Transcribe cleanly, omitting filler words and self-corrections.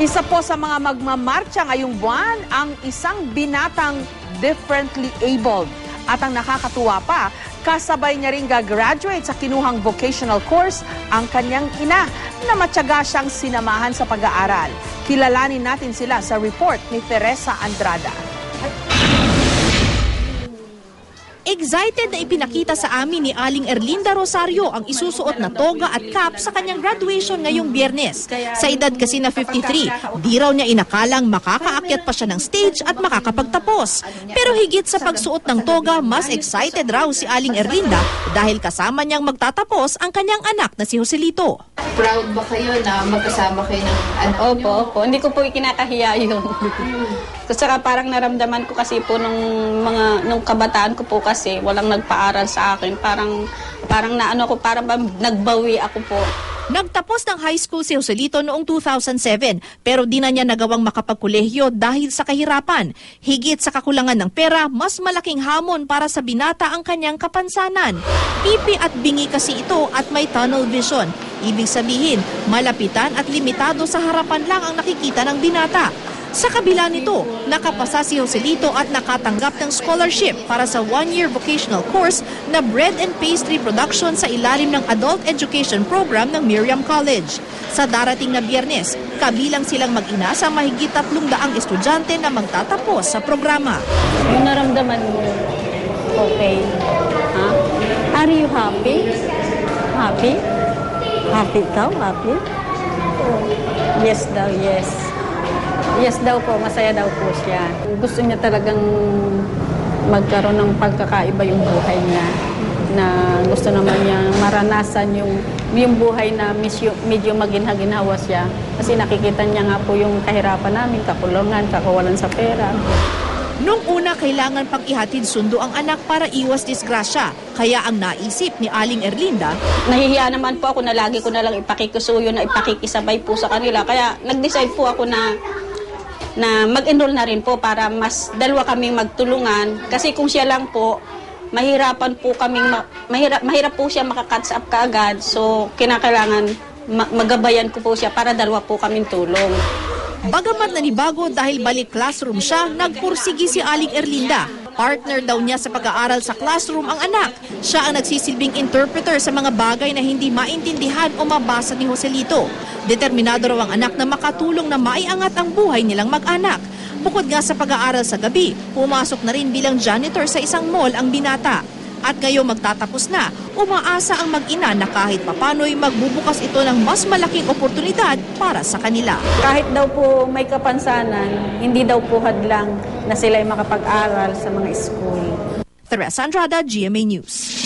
Isa po sa mga magmamarcha ngayong buwan ang isang binatang differently abled. At ang nakakatuwa pa, kasabay niya rin gagraduate sa kinuhang vocational course ang kanyang ina na matyaga siyang sinamahan sa pag-aaral. Kilalanin natin sila sa report ni Teresa Andrada. Excited na ipinakita sa amin ni Aling Erlinda Rosario ang isusuot na toga at cap sa kanyang graduation ngayong Biyernes. Sa edad kasi na 53, di raw niya inakalang makakaakyat pa siya ng stage at makakapagtapos. Pero higit sa pagsuot ng toga, mas excited raw si Aling Erlinda dahil kasama niyang magtatapos ang kanyang anak na si Joselito. Proud ba kayo na magkasama kayo ng anak niyo? Opo. Hindi ko po ikinakahiya yun. Saka parang naramdaman ko kasi po nung kabataan ko po kasi walang nagpaaral sa akin. Parang nagbawi ako po. Nagtapos ng high school si Joselito noong 2007 pero di na niya nagawang makapagkolehiyo dahil sa kahirapan. Higit sa kakulangan ng pera, mas malaking hamon para sa binata ang kanyang kapansanan. Pipi at bingi kasi ito at may tunnel vision. Ibig sabihin, malapitan at limitado sa harapan lang ang nakikita ng binata. Sa kabila nito, nakapasa si Joselito at nakatanggap ng scholarship para sa one-year vocational course na Bread and Pastry Production sa ilalim ng Adult Education Program ng Miriam College. Sa darating na Biyernes, kabilang silang mag-ina sa mahigit 300 estudyante na magtatapos sa programa. Yung naramdaman mo, okay. Huh? Are you happy? Happy? Happy ikaw? Happy? Oh. Yes daw, yes. Yes daw po, masaya daw po siya. Gusto niya talagang magkaroon ng pagkakaiba yung buhay niya. Na gusto naman niya maranasan yung buhay na medyo maginhawa siya. Kasi nakikita niya nga po yung kahirapan namin, kakulungan, kakawalan sa pera. Nung una, kailangan pang ihatid sundo ang anak para iwas disgrasya. Kaya ang naisip ni Aling Erlinda, nahihiya naman po ako na lagi ko na lang ipakikisuyo na ipakikisabay po sa kanila. Kaya nag-decide po ako na mag-enroll na rin po para mas dalawa kaming magtulungan. Kasi kung siya lang po, mahirap po siya maka-catch up kaagad. So, kinakailangan magabayan ko po siya para dalawa po kaming tulong. Bagamat nanibago dahil balik classroom siya, nagpursigi si Aling Erlinda. Partner daw niya sa pag-aaral sa classroom ang anak. Siya ang nagsisilbing interpreter sa mga bagay na hindi maintindihan o mabasa ni Joselito. Determinado raw ang anak na makatulong na maiangat ang buhay nilang mag-anak. Bukod nga sa pag-aaral sa gabi, pumasok na rin bilang janitor sa isang mall ang binata. At ngayong magtatapos na, umaasa ang mag-ina na kahit papano'y magbubukas ito ng mas malaking oportunidad para sa kanila. Kahit daw po may kapansanan, hindi daw po hadlang na sila'y makapag-aral sa mga school. Teresa Andrada, GMA News.